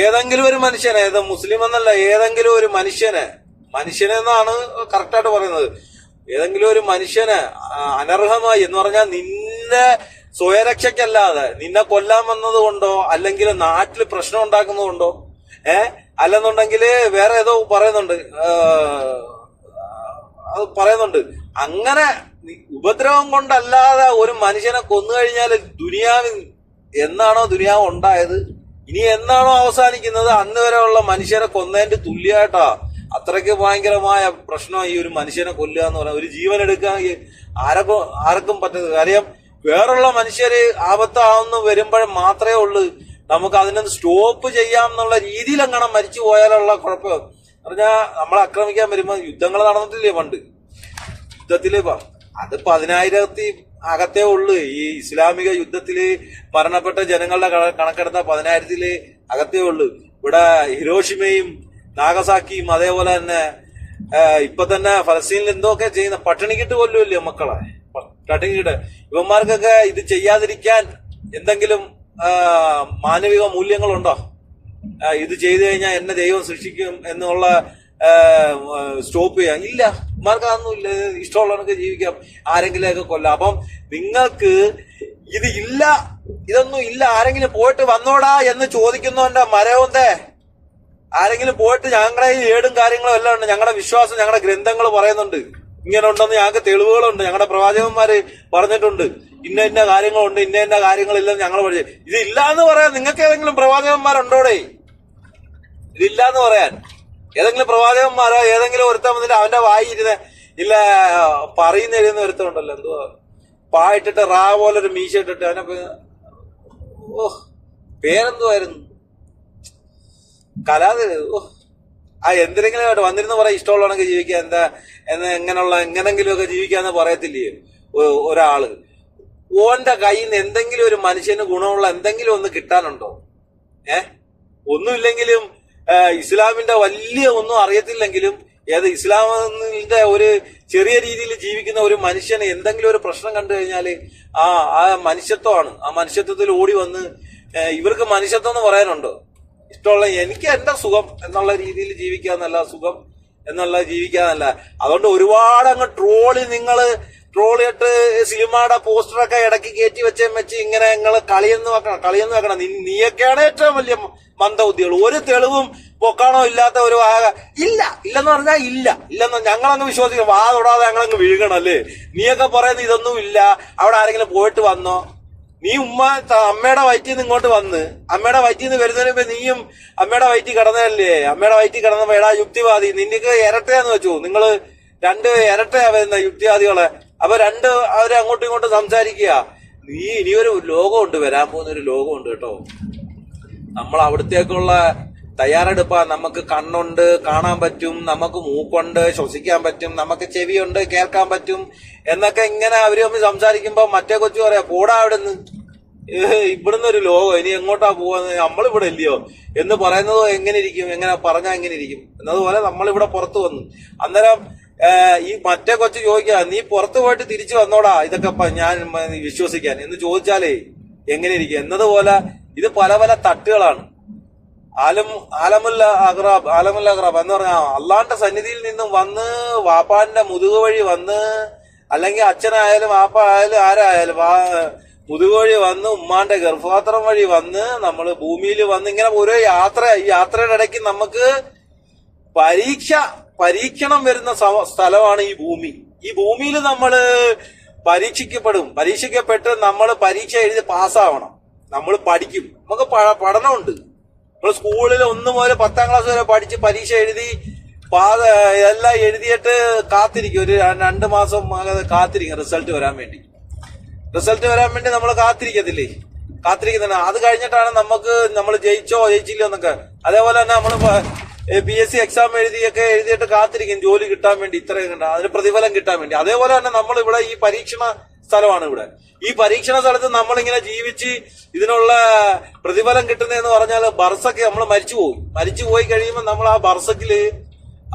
ഏതെങ്കിലും ഒരു മനുഷ്യനെ, ഇത് മുസ്ലിം എന്നല്ല, ഏതെങ്കിലും ഒരു മനുഷ്യനെന്നാണ് കറക്റ്റായിട്ട് പറയുന്നത്, ഏതെങ്കിലും ഒരു മനുഷ്യനെ അനർഹമായി എന്ന് പറഞ്ഞാൽ നിന്റെ സ്വയരക്ഷയ്ക്കല്ലാതെ നിന്നെ കൊല്ലാൻ വന്നത് കൊണ്ടോ അല്ലെങ്കിൽ നാട്ടിൽ പ്രശ്നം ഉണ്ടാക്കുന്നത് കൊണ്ടോ അല്ലെന്നുണ്ടെങ്കിൽ വേറെ ഏതോ പറയുന്നുണ്ട് അങ്ങനെ ഉപദ്രവം കൊണ്ടല്ലാതെ ഒരു മനുഷ്യനെ കൊന്നു കഴിഞ്ഞാൽ ദുനിയാവിൽ എന്നാണോ ദുനിയാവ് ഉണ്ടായത്, ഇനി എന്നാണോ അവസാനിക്കുന്നത് അന്ന് വരെയുള്ള മനുഷ്യരെ കൊന്നതിന്റെ തുല്യമായിട്ടാ. അത്രയ്ക്ക് ഭയങ്കരമായ പ്രശ്നം ഈ ഒരു മനുഷ്യനെ കൊല്ലുക എന്ന് പറഞ്ഞാൽ. ഒരു ജീവൻ എടുക്കാൻ ആർക്കും പറ്റുന്നത്. കാര്യം വേറുള്ള മനുഷ്യര് ആപത്താവുന്ന വരുമ്പോഴും മാത്രമേ ഉള്ളൂ നമുക്ക് അതിനൊന്ന് സ്റ്റോപ്പ് ചെയ്യാം എന്നുള്ള രീതിയിൽ അങ്ങനെ മരിച്ചു പോയാലുള്ള കുഴപ്പം. പറഞ്ഞാൽ നമ്മളെ ആക്രമിക്കാൻ വരുമ്പോ യുദ്ധങ്ങൾ നടന്നിട്ടില്ലേ പണ്ട്? യുദ്ധത്തില് അത് 10,000 അകത്തേ ഉള്ളു. ഈ ഇസ്ലാമിക യുദ്ധത്തില് മരണപ്പെട്ട ജനങ്ങളുടെ കണക്കെടുത്ത 10,000 അകത്തേ ഉള്ളു. ഇവിടെ ഹിരോഷിമയും നാഗസാക്കിയും അതേപോലെ തന്നെ ഇപ്പൊ തന്നെ ഫലസ്തീനിൽ എന്തൊക്കെ ചെയ്യുന്ന പട്ടിണിക്കിട്ട് കൊല്ലുമല്ലേ മക്കളെ, പട്ടിണിക്കിട്ട്. ഇവന്മാർക്കൊക്കെ ഇത് ചെയ്യാതിരിക്കാൻ എന്തെങ്കിലും മാനവിക മൂല്യങ്ങളുണ്ടോ? ഇത് ചെയ്തു കഴിഞ്ഞാൽ എന്നെ ദൈവം ശിക്ഷിക്കും എന്നുള്ള സ്റ്റോപ്പ് ചെയ്യാൻ ഇല്ല. ഇവന്മാർക്ക് അതൊന്നും ഇല്ല. ഇഷ്ടമുള്ളവർക്ക് ജീവിക്കാം, ആരെങ്കിലുമൊക്കെ കൊല്ലാം. അപ്പം നിങ്ങൾക്ക് ഇതൊന്നും ഇല്ല, ആരെങ്കിലും പോയിട്ട് വന്നോടാ എന്ന് ചോദിക്കുന്നവന്റെ മരവന്തേ, ആരെങ്കിലും പോയിട്ട് ഞങ്ങളുടെ ഈ ഏടും കാര്യങ്ങളും എല്ലാം ഉണ്ട്, ഞങ്ങളുടെ വിശ്വാസം ഞങ്ങളുടെ ഗ്രന്ഥങ്ങൾ പറയുന്നുണ്ട്, ഇങ്ങനെ ഉണ്ടെന്ന് ഞങ്ങൾക്ക് തെളിവുകളുണ്ട്, ഞങ്ങളുടെ പ്രവാചകന്മാര് പറഞ്ഞിട്ടുണ്ട്, ഇന്ന കാര്യങ്ങളുണ്ട്, ഇന്ന കാര്യങ്ങളില്ലെന്ന് ഞങ്ങൾ പഠിച്ചു. ഇതില്ലാന്ന് പറയാൻ നിങ്ങൾക്ക് ഏതെങ്കിലും പ്രവാചകന്മാരുണ്ടോടെ? ഇതില്ലാന്ന് പറയാൻ ഏതെങ്കിലും പ്രവാചകന്മാരോ ഏതെങ്കിലും ഒരുത്തം വന്നിട്ട് അവന്റെ വായിരുന്ന ഇല്ല പറയുന്ന എഴുതുന്ന ഒരുത്തമുണ്ടല്ലോ, എന്തുവാ പായിട്ടിട്ട് റാ പോലൊരു മീശ ഇട്ടിട്ട് അവനെ പേരെന്തുവായിരുന്നു, കലാത് എന്തിനെങ്കിലും വന്നിരുന്ന് പറയാം ഇഷ്ടമുള്ളവണെങ്കിൽ ജീവിക്കുക എന്താ എങ്ങനെങ്കിലും ഒക്കെ ജീവിക്കാന്ന് പറയത്തില്ലേ ഒരാള്. ഓന്റെ കയ്യിൽ നിന്ന് എന്തെങ്കിലും ഒരു മനുഷ്യന് ഗുണമുള്ള എന്തെങ്കിലും ഒന്ന് കിട്ടാനുണ്ടോ? ഒന്നുമില്ലെങ്കിലും ഇസ്ലാമിന്റെ വലിയ ഒന്നും അറിയത്തില്ലെങ്കിലും ഇസ്ലാമിന്റെ ഒരു ചെറിയ രീതിയിൽ ജീവിക്കുന്ന ഒരു മനുഷ്യന് എന്തെങ്കിലും ഒരു പ്രശ്നം കണ്ടു കഴിഞ്ഞാല് ആ മനുഷ്യത്വമാണ്. ആ മനുഷ്യത്വത്തിൽ ഓടി വന്ന് ഇവർക്ക് മനുഷ്യത്വം എന്ന് പറയാനുണ്ടോ? ഇഷ്ടമുള്ള എനിക്ക് എന്റെ സുഖം എന്നുള്ള രീതിയിൽ ജീവിക്കാന്നല്ല, സുഖം എന്നുള്ള ജീവിക്കാന്നല്ല. അതുകൊണ്ട് ഒരുപാട് അങ്ങ് ട്രോളിയിട്ട് സിനിമയുടെ പോസ്റ്ററൊക്കെ ഇടയ്ക്ക് കയറ്റി വെച്ച് ഇങ്ങനെ നിങ്ങള് കളിയെന്ന് വെക്കണം. നീയൊക്കെയാണ് ഏറ്റവും വലിയ മന്ദബുദ്ധികൾ. ഒരു തെളിവും പൊക്കാണോ ഇല്ലാത്ത ഒരു ഇല്ലെന്ന് പറഞ്ഞാൽ ഇല്ലെന്ന് ഞങ്ങളങ്ങ് വിശ്വസിക്കണം. വാ തൊടാതെ ഞങ്ങളങ്ങ് വീഴണല്ലേ. നീയൊക്കെ പറയുന്നത് ഇതൊന്നും ഇല്ല, അവിടെ ആരെങ്കിലും പോയിട്ട് വന്നോ? നീ അമ്മയുടെ വയറ്റിൽ നിന്ന് ഇങ്ങോട്ട് വന്ന് അമ്മയുടെ വയറ്റിൽ നിന്ന് വരുന്നതിന് മുമ്പ് നീയും അമ്മയുടെ വയറ്റിൽ കിടന്നതല്ലേ? അമ്മയുടെ വയറ്റിൽ കിടന്നപ്പോ എടാ യുക്തിവാദി, നിനക്ക് ഇരട്ടയാന്ന് വെച്ചു. നിങ്ങള് രണ്ട് ഇരട്ടയാ വരുന്ന യുക്തിവാദികളെ. അപ്പൊ അവരെ അങ്ങോട്ടും ഇങ്ങോട്ടും സംസാരിക്കുക. ഇനിയൊരു ലോകമുണ്ട്, വരാൻ പോകുന്ന ഒരു ലോകമുണ്ട് കേട്ടോ. നമ്മൾ അവിടത്തേക്കുള്ള തയ്യാറെടുപ്പാ. നമുക്ക് കണ്ണുണ്ട്, കാണാൻ പറ്റും, നമുക്ക് മൂക്കുണ്ട്, ശ്വസിക്കാൻ പറ്റും, നമുക്ക് ചെവിയുണ്ട്, കേൾക്കാൻ പറ്റും എന്നൊക്കെ ഇങ്ങനെ അവര് തമ്മിൽ സംസാരിക്കുമ്പോ മറ്റേ കൊച്ചു പറയാ പോടാ അവിടുന്ന്, ഇവിടുന്ന് ഒരു ലോകം, ഇനി എങ്ങോട്ടാ പോവാന്ന്, നമ്മളിവിടെ ഇല്ലയോ എന്ന് പറയുന്നത് എങ്ങനെ പറഞ്ഞാൽ എങ്ങനെ ഇരിക്കും എന്നതുപോലെ നമ്മളിവിടെ പുറത്തു വന്നു. അന്നേരം ഈ മറ്റേ കൊച്ചു ചോദിക്കുക, നീ പുറത്തു പോയിട്ട് തിരിച്ചു വന്നോടാ ഇതൊക്കെ ഞാൻ വിശ്വസിക്കാൻ എന്ന് ചോദിച്ചാലേ എങ്ങനെ ഇരിക്കും എന്നതുപോലെ ഇത് പല പല തട്ടുകളാണ്. ആലമുൽ അഗ്റാബ് എന്ന് പറഞ്ഞാൽ അള്ളാന്റെ സന്നിധിയിൽ നിന്നും വന്ന് വാപ്പാന്റെ മുതുക് വഴി വന്ന്, അല്ലെങ്കിൽ അച്ഛനായാലും വാപ്പ ആയാലും ആരായാലും മുതുക് വഴി വന്ന് ഉമ്മാന്റെ ഗർഭപാത്രം വഴി വന്ന് നമ്മള് ഭൂമിയിൽ വന്ന് ഇങ്ങനെ ഓരോ ഈ യാത്രയുടെ ഇടയ്ക്ക് നമുക്ക് പരീക്ഷണം വരുന്ന സ്ഥലമാണ് ഈ ഭൂമി. ഈ ഭൂമിയിൽ നമ്മള് പരീക്ഷിക്കപ്പെട്ട് നമ്മൾ പരീക്ഷ എഴുതി പാസ്സാവണം. നമ്മൾ പഠിക്കും, നമുക്ക് പഠനമുണ്ട്. നമ്മൾ സ്കൂളിൽ 1 മുതൽ 10ാം ക്ലാസ് വരെ പഠിച്ച് പരീക്ഷ എഴുതി എല്ലാം എഴുതിയിട്ട് കാത്തിരിക്കും. ഒരു 2 മാസം കാത്തിരിക്കും റിസൾട്ട് വരാൻ വേണ്ടി നമ്മൾ കാത്തിരിക്കുന്നുണ്ട്. അത് കഴിഞ്ഞിട്ടാണ് നമ്മൾ ജയിച്ചില്ലോ എന്നൊക്കെ. അതേപോലെ തന്നെ നമ്മൾ PSC എക്സാം എഴുതിയിട്ട് കാത്തിരിക്കും ജോലി കിട്ടാൻ വേണ്ടി, ഇത്രയും അതിന് പ്രതിഫലം കിട്ടാൻ വേണ്ടി. അതേപോലെ തന്നെ നമ്മൾ ഇവിടെ ഈ പരീക്ഷണ സ്ഥലമാണ്. ഇവിടെ ഈ പരീക്ഷണ സ്ഥലത്ത് നമ്മളിങ്ങനെ ജീവിച്ച് ഇതിനുള്ള പ്രതിഫലം കിട്ടുന്നതെന്ന് പറഞ്ഞാൽ ബർസക്ക് നമ്മൾ മരിച്ചുപോയി കഴിയുമ്പോൾ നമ്മൾ ആ ബർസക്കില്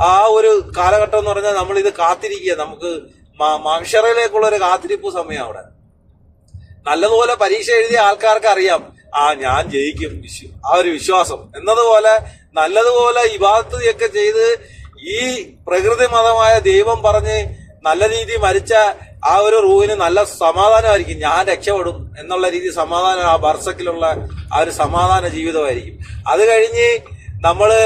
ആ ഒരു കാലഘട്ടം എന്ന് പറഞ്ഞാൽ നമ്മൾ ഇത് കാത്തിരിക്കുക. നമുക്ക് മഹ്ശറയിലേക്കുള്ള ഒരു കാത്തിരിപ്പ് സമയം അവിടെ. നല്ലതുപോലെ പരീക്ഷ എഴുതിയ ആൾക്കാർക്ക് അറിയാം, ഞാൻ ജയിക്കും, ആ ഒരു വിശ്വാസം എന്നതുപോലെ നല്ലതുപോലെ ഇബാദത്തൊക്കെ ചെയ്ത് ഈ പ്രകൃതി മതമായ ദൈവം പറഞ്ഞ് നല്ല രീതിയിൽ മരിച്ച ആ ഒരു റൂഹിന് നല്ല സമാധാനമായിരിക്കും. ഞാൻ രക്ഷപ്പെടും എന്നുള്ള രീതി സമാധാനം, ആ ബർസക്കിലുള്ള ആ ഒരു സമാധാന ജീവിതമായിരിക്കും. അത് കഴിഞ്ഞ് നമ്മള്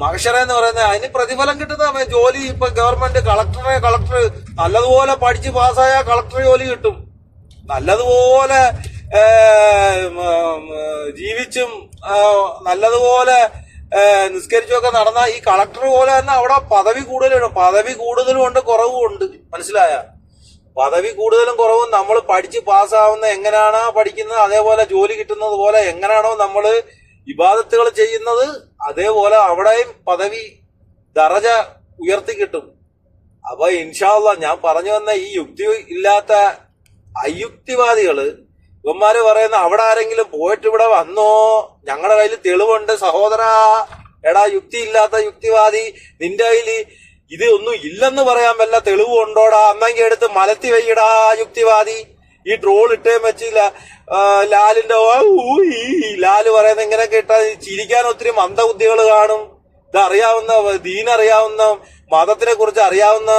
മഹ്ശറ എന്ന് പറയുന്നത് അതിന് പ്രതിഫലം കിട്ടുന്ന ജോലി. ഇപ്പൊ ഗവൺമെന്റ് കളക്ടർ നല്ലതുപോലെ പഠിച്ച് പാസ്സായ കളക്ടർ ജോലി കിട്ടും. നല്ലതുപോലെ ജീവിച്ചും നല്ലതുപോലെ നിസ്കരിച്ചൊക്കെ നടന്ന ഈ കളക്ടർ പോലെ തന്നെ അവിടെ പദവി കൂടുതലും ഉണ്ട്, കുറവും ഉണ്ട്. മനസ്സിലായ? പദവി കൂടുതലും കുറവും നമ്മൾ പഠിച്ച് പാസ്സാവുന്ന എങ്ങനെയാണോ പഠിക്കുന്നത് അതേപോലെ ജോലി കിട്ടുന്നത് പോലെ എങ്ങനെയാണോ നമ്മൾ ഇബാദത്തുകൾ ചെയ്യുന്നത് അതേപോലെ അവിടെയും പദവി ദറജ ഉയർത്തി കിട്ടും. അപ്പൊ ഇൻഷാ അല്ലാഹ് ഞാൻ പറഞ്ഞു വന്ന ഈ യുക്തി ഇല്ലാത്ത അയുക്തിവാദികള് ഇവന്മാര് പറയുന്ന അവിടെ ആരെങ്കിലും പോയിട്ട് ഇവിടെ വന്നോ, ഞങ്ങളുടെ കയ്യിൽ തെളിവുണ്ട് സഹോദരാ, എടാ യുക്തിയില്ലാത്ത യുക്തിവാദി, നിന്റെ കയ്യിൽ ഇത് ഒന്നും ഇല്ലെന്ന് പറയാൻ വല്ല തെളിവുണ്ടോടാ? അന്നെങ്കിൽ എടുത്ത് മലത്തി വയ്യടാ യുക്തിവാദി. ഈ ട്രോൾ ഇട്ടേം വെച്ചില്ല ലാലിന്റെ ലാല് പറയുന്ന ഇങ്ങനെ കേട്ടാ ചിരിക്കാൻ ഒത്തിരി മന്ദബുദ്ധികൾ കാണും. ഇതറിയാവുന്ന ദീനറിയാവുന്ന മതത്തിനെ കുറിച്ച് അറിയാവുന്ന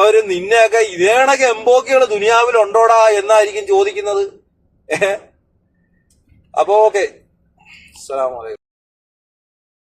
ഒരു നിന്നെയൊക്കെ ഇതേ കണക്ക് എംബോക്കികൾ ദുനിയാവിൽ ഉണ്ടോടാ എന്നായിരിക്കും ചോദിക്കുന്നത്. അപ്പോ ഓക്കെ, അസ്സലാമു അലൈക്കും.